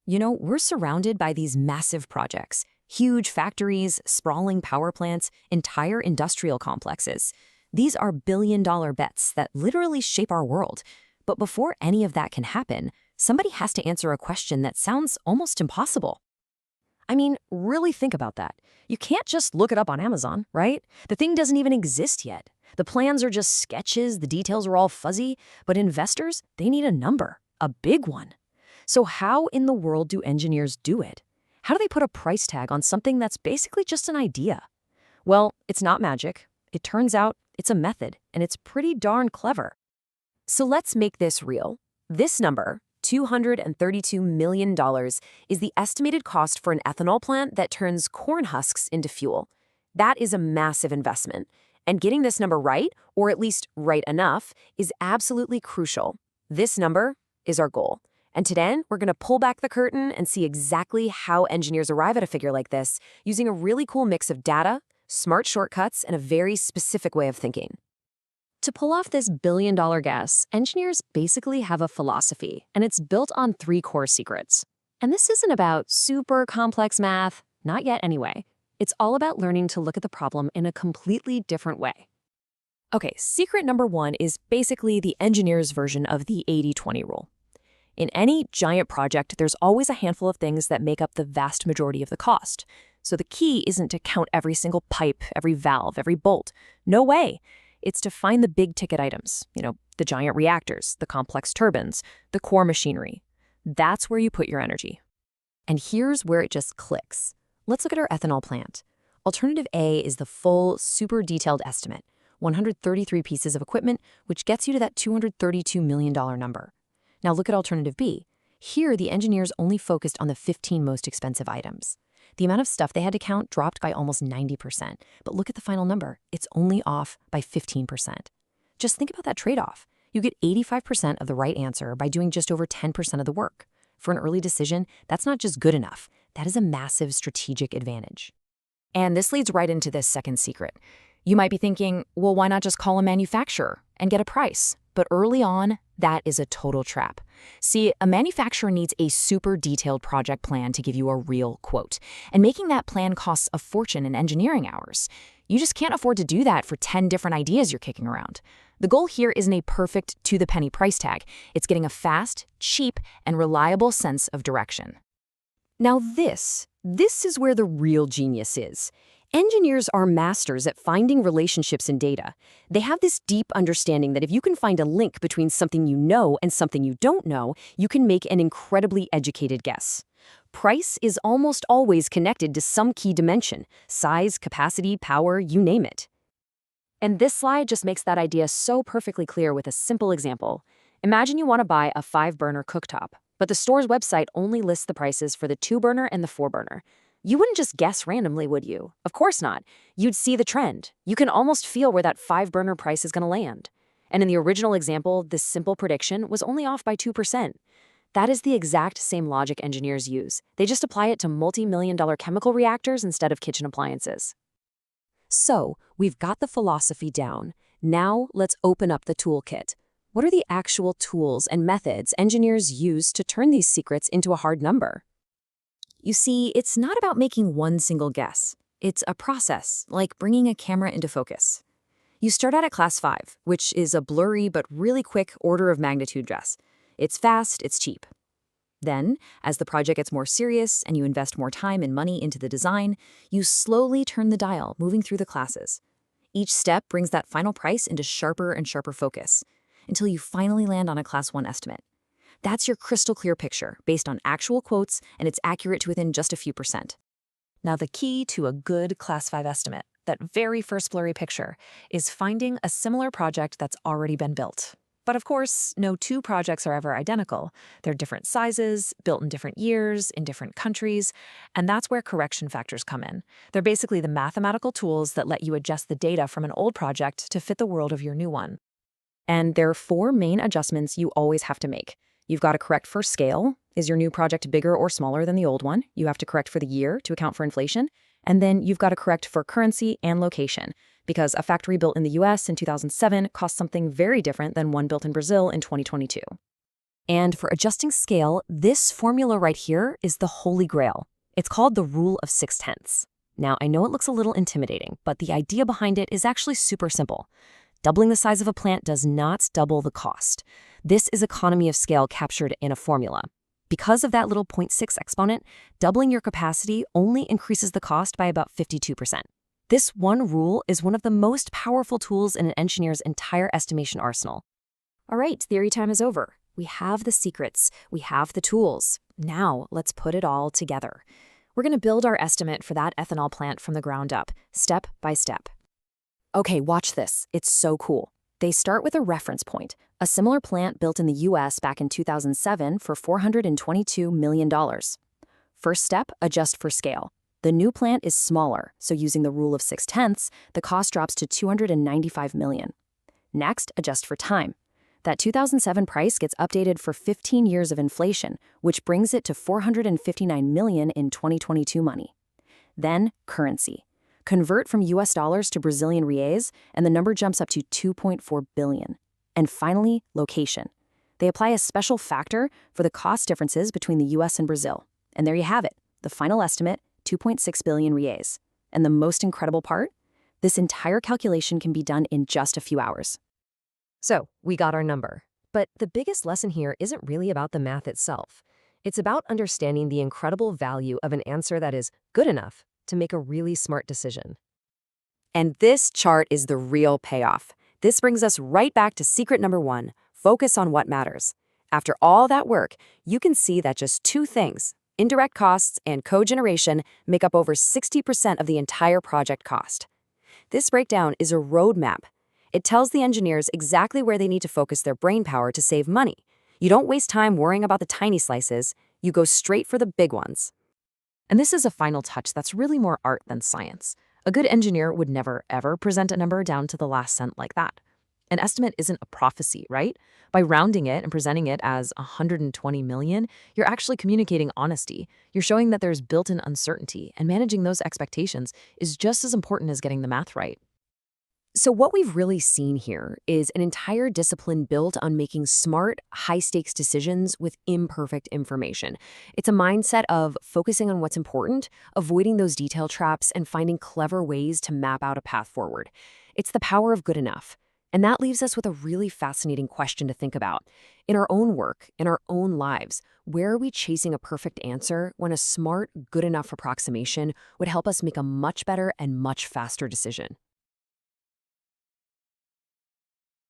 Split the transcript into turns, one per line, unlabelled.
We're surrounded by these massive projects, huge factories, sprawling power plants, entire industrial complexes. These are billion-dollar bets that literally shape our world. But before any of that can happen, somebody has to answer a question that sounds almost impossible. I mean, really think about that. You can't just look it up on Amazon, right? The thing doesn't even exist yet. The plans are just sketches, the details are all fuzzy, but investors, they need a number, a big one. So how in the world do engineers do it? How do they put a price tag on something that's basically just an idea? Well, it's not magic. It turns out it's a method, and it's pretty darn clever. So let's make this real. This number, $232 million, is the estimated cost for an ethanol plant that turns corn husks into fuel. That is a massive investment. And getting this number right, or at least right enough, is absolutely crucial. This number is our goal. And today, we're going to pull back the curtain and see exactly how engineers arrive at a figure like this using a really cool mix of data, smart shortcuts, and a very specific way of thinking. To pull off this billion-dollar guess, engineers basically have a philosophy, and it's built on 3 core secrets. And this isn't about super complex math, not yet anyway. It's all about learning to look at the problem in a completely different way. Okay, secret number 1 is basically the engineer's version of the 80-20 rule. In any giant project, there's always a handful of things that make up the vast majority of the cost. So the key isn't to count every single pipe, every valve, every bolt. No way. It's to find the big-ticket items, the giant reactors, the complex turbines, the core machinery. That's where you put your energy. And here's where it just clicks. Let's look at our ethanol plant. Alternative A is the full, super detailed estimate, 133 pieces of equipment, which gets you to that $232 million number. Now look at alternative B. Here, the engineers only focused on the 15 most expensive items. The amount of stuff they had to count dropped by almost 90%. But look at the final number. It's only off by 15%. Just think about that trade-off. You get 85% of the right answer by doing just over 10% of the work. For an early decision, that's not just good enough. That is a massive strategic advantage. And this leads right into this second secret. You might be thinking, well, why not just call a manufacturer and get a price? But early on, that is a total trap. See, a manufacturer needs a super detailed project plan to give you a real quote. And making that plan costs a fortune in engineering hours. You just can't afford to do that for 10 different ideas you're kicking around. The goal here isn't a perfect to-the-penny price tag. It's getting a fast, cheap, and reliable sense of direction. Now this is where the real genius is. Engineers are masters at finding relationships in data. They have this deep understanding that if you can find a link between something you know and something you don't know, you can make an incredibly educated guess. Price is almost always connected to some key dimension: size, capacity, power, you name it. And this slide just makes that idea so perfectly clear with a simple example. Imagine you want to buy a 5-burner cooktop, but the store's website only lists the prices for the 2-burner and the 4-burner. You wouldn't just guess randomly, would you? Of course not. You'd see the trend. You can almost feel where that 5-burner price is going to land. And in the original example, this simple prediction was only off by 2%. That is the exact same logic engineers use. They just apply it to multi-million-dollar chemical reactors instead of kitchen appliances. So, we've got the philosophy down. Now, let's open up the toolkit. What are the actual tools and methods engineers use to turn these secrets into a hard number? You see, it's not about making one single guess. It's a process, like bringing a camera into focus. You start out at class 5, which is a blurry but really quick order of magnitude guess. It's fast, it's cheap. Then, as the project gets more serious and you invest more time and money into the design, you slowly turn the dial, moving through the classes. Each step brings that final price into sharper and sharper focus, until you finally land on a class 1 estimate. That's your crystal clear picture, based on actual quotes, and it's accurate to within just a few percent. Now the key to a good class 5 estimate, that very first blurry picture, is finding a similar project that's already been built. But of course, no 2 projects are ever identical. They're different sizes, built in different years, in different countries, and that's where correction factors come in. They're basically the mathematical tools that let you adjust the data from an old project to fit the world of your new one. And there are 4 main adjustments you always have to make. You've got to correct for scale. Is your new project bigger or smaller than the old one? You have to correct for the year to account for inflation. And then you've got to correct for currency and location, because a factory built in the US in 2007 costs something very different than one built in Brazil in 2022. And for adjusting scale, this formula right here is the holy grail. It's called the rule of 6/10. Now, I know it looks a little intimidating, but the idea behind it is actually super simple. Doubling the size of a plant does not double the cost. This is economy of scale captured in a formula. Because of that little 0.6 exponent, doubling your capacity only increases the cost by about 52%. This one rule is one of the most powerful tools in an engineer's entire estimation arsenal. All right, theory time is over. We have the secrets, we have the tools. Now, let's put it all together. We're going to build our estimate for that ethanol plant from the ground up, step by step. Okay, watch this. It's so cool. They start with a reference point, a similar plant built in the US back in 2007 for $422 million. First step, adjust for scale. The new plant is smaller, so using the rule of 6/10, the cost drops to $295 million. Next, adjust for time. That 2007 price gets updated for 15 years of inflation, which brings it to $459 million in 2022 money. Then, currency. Convert from US dollars to Brazilian reais, and the number jumps up to $2.4 billion. And finally, location. They apply a special factor for the cost differences between the US and Brazil. And there you have it, the final estimate, 2.6 billion reais. And the most incredible part? This entire calculation can be done in just a few hours. So, we got our number. But the biggest lesson here isn't really about the math itself. It's about understanding the incredible value of an answer that is good enough to make a really smart decision. And this chart is the real payoff. This brings us right back to secret number 1, focus on what matters. After all that work, you can see that just 2 things, indirect costs and cogeneration, make up over 60% of the entire project cost. This breakdown is a roadmap. It tells the engineers exactly where they need to focus their brainpower to save money. You don't waste time worrying about the tiny slices, you go straight for the big ones. And this is a final touch that's really more art than science. A good engineer would never, ever present a number down to the last cent like that. An estimate isn't a prophecy, right? By rounding it and presenting it as 120 million, you're actually communicating honesty. You're showing that there's built-in uncertainty, and managing those expectations is just as important as getting the math right. So what we've really seen here is an entire discipline built on making smart, high-stakes decisions with imperfect information. It's a mindset of focusing on what's important, avoiding those detail traps, and finding clever ways to map out a path forward. It's the power of good enough. And that leaves us with a really fascinating question to think about. In our own work, in our own lives, where are we chasing a perfect answer when a smart, good enough approximation would help us make a much better and much faster decision?